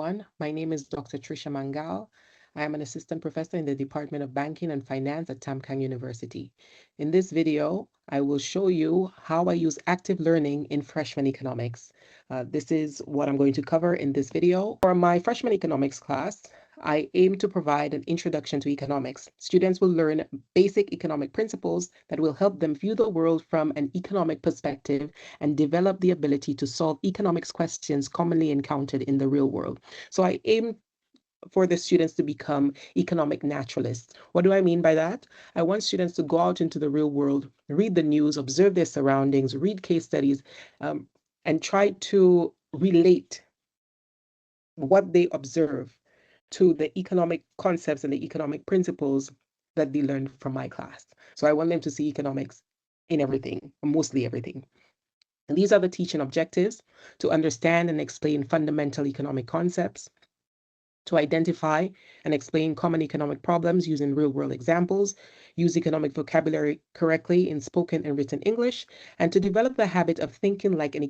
everyone. My name is Dr. Tricia Mangal. I am an assistant professor in the Department of Banking and Finance at淡江University. In this video, I will show you how I use active learning in freshman economics. This is what I'm going to cover in this video. For my freshman economics class, I aim to provide an introduction to economics. Students will learn basic economic principles that will help them view the world from an economic perspective and develop the ability to solve economics questions commonly encountered in the real world. So I aim for the students to become economic naturalists. What do I mean by that? I want students to go out into the real world, read the news, observe their surroundings, read case studies, and try to relate what they observe to the economic concepts and the economic principles that they learned from my class. So I want them to see economics in everything, mostly everything. And these are the teaching objectives: to understand and explain fundamental economic concepts, to identify and explain common economic problems using real-world examples, use economic vocabulary correctly in spoken and written English, and to develop the habit of thinking like an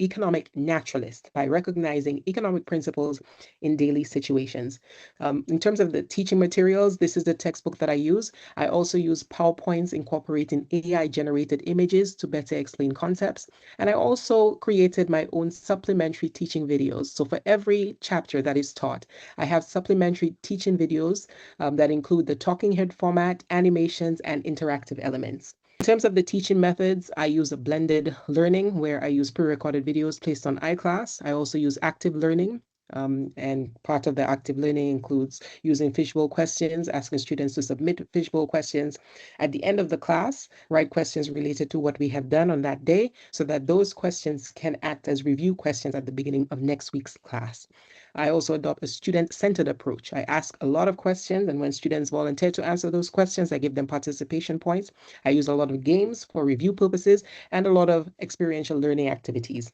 economic naturalist by recognizing economic principles in daily situations. In terms of the teaching materials, this is the textbook that I use. I also use PowerPoints incorporating AI-generated images to better explain concepts. And I also created my own supplementary teaching videos. So for every chapter that is taught, I have supplementary teaching videos that include the talking head format, animations, and interactive elements. In terms of the teaching methods, I use a blended learning where I use pre-recorded videos placed on iClass. I also use active learning, and part of the active learning includes using fishbowl questions, asking students to submit fishbowl questions at the end of the class, write questions related to what we have done on that day, so that those questions can act as review questions at the beginning of next week's class. I also adopt a student-centered approach. I ask a lot of questions, and when students volunteer to answer those questions, I give them participation points. I use a lot of games for review purposes and a lot of experiential learning activities.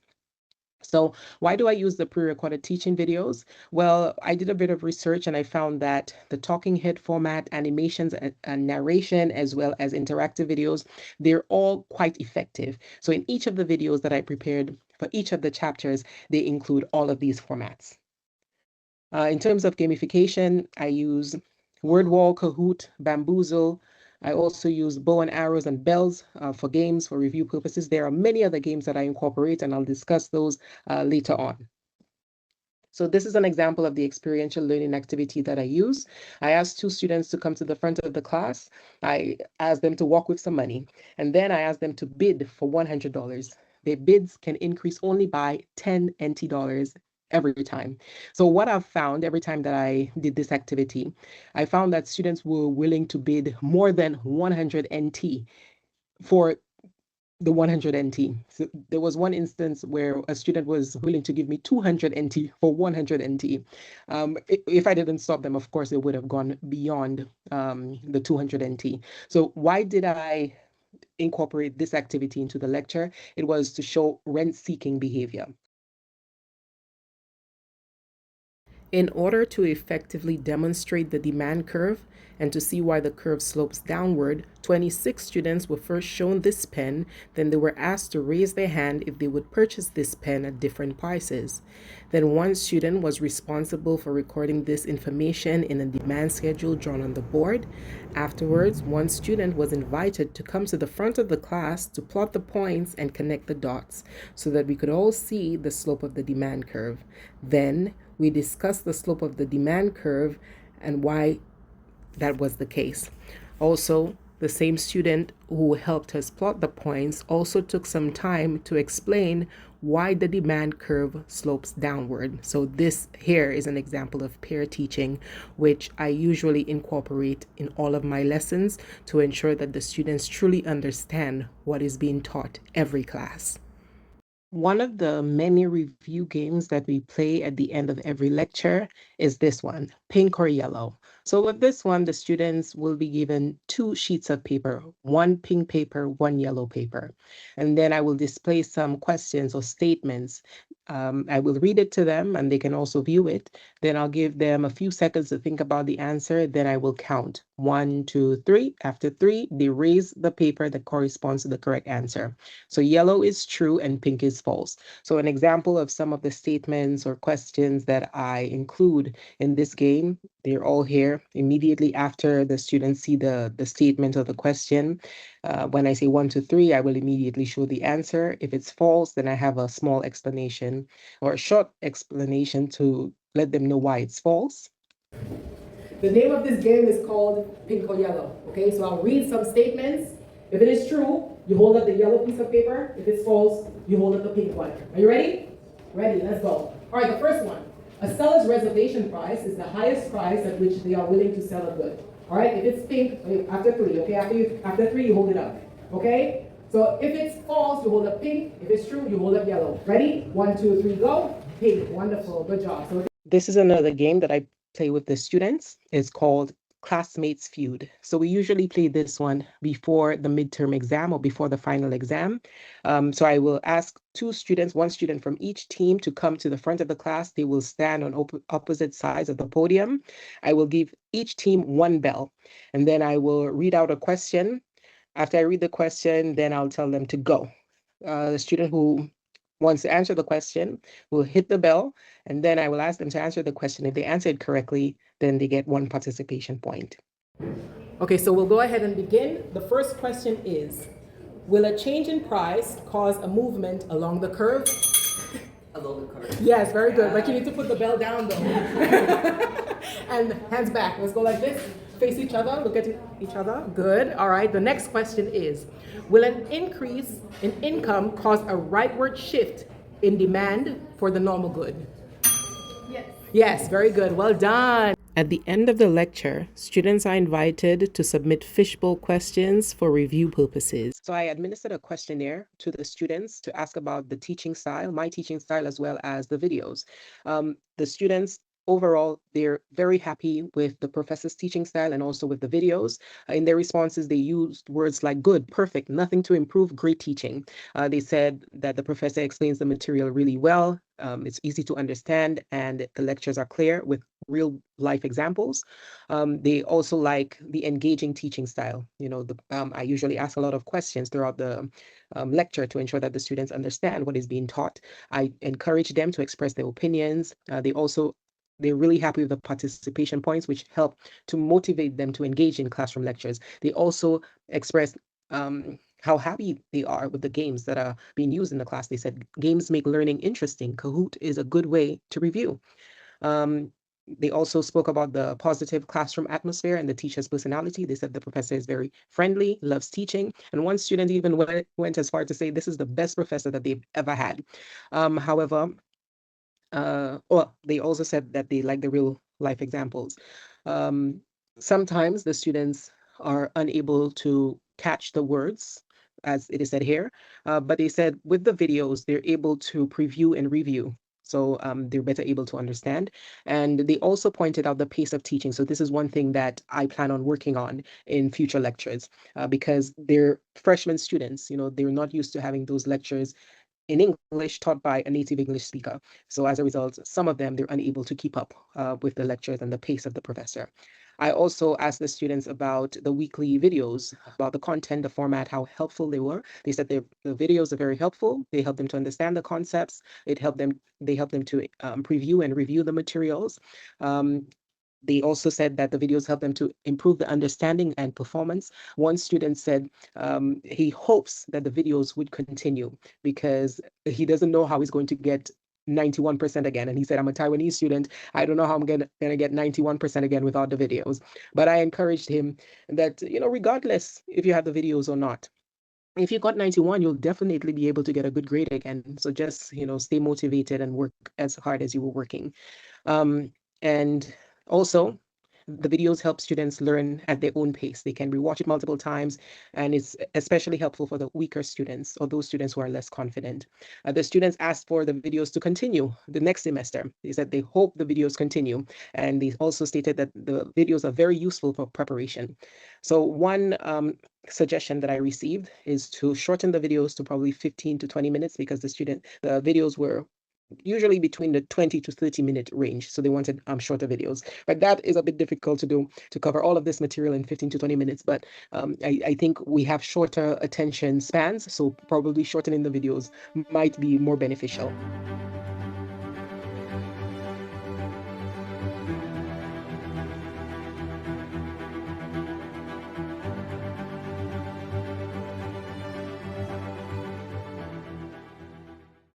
So why do I use the pre-recorded teaching videos? Well, I did a bit of research and I found that the talking head format, animations, and narration, as well as interactive videos, they're all quite effective. So in each of the videos that I prepared for each of the chapters, they include all of these formats. In terms of gamification, I use WordWall, Kahoot, Bamboozle. I also use bow and arrows and bells for games for review purposes. There are many other games that I incorporate, and I'll discuss those later on. So this is an example of the experiential learning activity that I use. I asked 2 students to come to the front of the class. I asked them to walk with some money, and then I asked them to bid for $100. Their bids can increase only by 10 NT dollars every time. So what I've found every time that I did this activity, I found that students were willing to bid more than 100 NT for the 100 NT. So there was one instance where a student was willing to give me 200 NT for 100 NT. If I didn't stop them, of course, it would have gone beyond the 200 NT. So why did I incorporate this activity into the lecture? It was to show rent-seeking behavior. In order to effectively demonstrate the demand curve and to see why the curve slopes downward, 26 students were first shown this pen, then they were asked to raise their hand if they would purchase this pen at different prices. Then one student was responsible for recording this information in a demand schedule drawn on the board. Afterwards, one student was invited to come to the front of the class to plot the points and connect the dots so that we could all see the slope of the demand curve. Then we discussed the slope of the demand curve and why that was the case. Also, the same student who helped us plot the points also took some time to explain why the demand curve slopes downward. So this here is an example of peer teaching, which I usually incorporate in all of my lessons to ensure that the students truly understand what is being taught every class. One of the many review games that we play at the end of every lecture is this one, pink or yellow. So with this one, the students will be given 2 sheets of paper, one pink paper, one yellow paper. And then I will display some questions or statements. I will read it to them and they can also view it. Then I'll give them a few seconds to think about the answer. Then I will count 1, 2, 3. After 3, they raise the paper that corresponds to the correct answer. So yellow is true and pink is false. So an example of some of the statements or questions that I include in this game, they're all here. Immediately after the students see the statement or the question, when I say 1, 2, 3, I will immediately show the answer. If it's false, then I have a small explanation or a short explanation to let them know why it's false. The name of this game is called Pink or Yellow. Okay, so I'll read some statements. If it is true, you hold up the yellow piece of paper. If it's false, you hold up the pink one. Are you ready? Ready, let's go. All right, the first one. A seller's reservation price is the highest price at which they are willing to sell a good. All right, if it's pink, after 3, okay? After 3, you hold it up, okay? So if it's false, you hold up pink. If it's true, you hold up yellow. Ready? 1, 2, 3, go. Pink, wonderful, good job. So this is another game that I play with the students. It's called Classmates Feud. So we usually play this one before the midterm exam or before the final exam. So I will ask 2 students, 1 student from each team to come to the front of the class. They will stand on opposite sides of the podium. I will give each team 1 bell, and then I will read out a question. After I read the question, then I'll tell them to go. The student who wants to answer the question will hit the bell, and then I will ask them to answer the question. If they answer it correctly, then they get 1 participation point. okay, so we'll go ahead and begin. The first question is, will a change in price cause a movement along the curve? Along the curve. Yes, very good, but you need to put the bell down though. And hands back, let's go like this. Face each other, look at each other, good. All right, the next question is, will an increase in income cause a rightward shift in demand for the normal good? Yes. Yes, very good, well done. At the end of the lecture, students are invited to submit fishbowl questions for review purposes. So I administered a questionnaire to the students to ask about the teaching style, my teaching style, as well as the videos. The students overall, they're very happy with the professor's teaching style and also with the videos. In their responses, they used words like good, perfect, nothing to improve, great teaching. They said that the professor explains the material really well. It's easy to understand and the lectures are clear with real life examples. They also like the engaging teaching style. You know, I usually ask a lot of questions throughout the lecture to ensure that the students understand what is being taught. I encourage them to express their opinions. They're really happy with the participation points, which help to motivate them to engage in classroom lectures. They also express how happy they are with the games that are being used in the class. They said games make learning interesting. Kahoot is a good way to review. They also spoke about the positive classroom atmosphere and the teacher's personality. They said the professor is very friendly, loves teaching. And one student even went as far to say this is the best professor that they've ever had. However, they also said that they like the real life examples. Sometimes the students are unable to catch the words, as it is said here, but they said with the videos, they're able to preview and review. So they're better able to understand. And they also pointed out the pace of teaching. So this is one thing that I plan on working on in future lectures because they're freshman students, you know, they're not used to having those lectures in English taught by a native English speaker. So as a result, some of them, they're unable to keep up with the lectures and the pace of the professor. I also asked the students about the weekly videos, about the content, the format, how helpful they were. They said the videos are very helpful. They help them to understand the concepts. They help them to preview and review the materials. They also said that the videos help them to improve the understanding and performance. One student said he hopes that the videos would continue because he doesn't know how he's going to get 91% again. And he said, I'm a Taiwanese student. I don't know how I'm gonna get 91% again without the videos. But I encouraged him that, you know, regardless if you have the videos or not, if you got 91, you'll definitely be able to get a good grade again. So just, you know, stay motivated and work as hard as you were working. And also, The videos help students learn at their own pace. They can rewatch it multiple times, and it's especially helpful for the weaker students or those students who are less confident. The students asked for the videos to continue the next semester. They said they hope the videos continue, and they also stated that the videos are very useful for preparation. So one suggestion that I received is to shorten the videos to probably 15 to 20 minutes, because the videos were usually between the 20 to 30-minute range. So they wanted shorter videos, but that is a bit difficult to do, to cover all of this material in 15 to 20 minutes. But I think we have shorter attention spans, so probably shortening the videos might be more beneficial.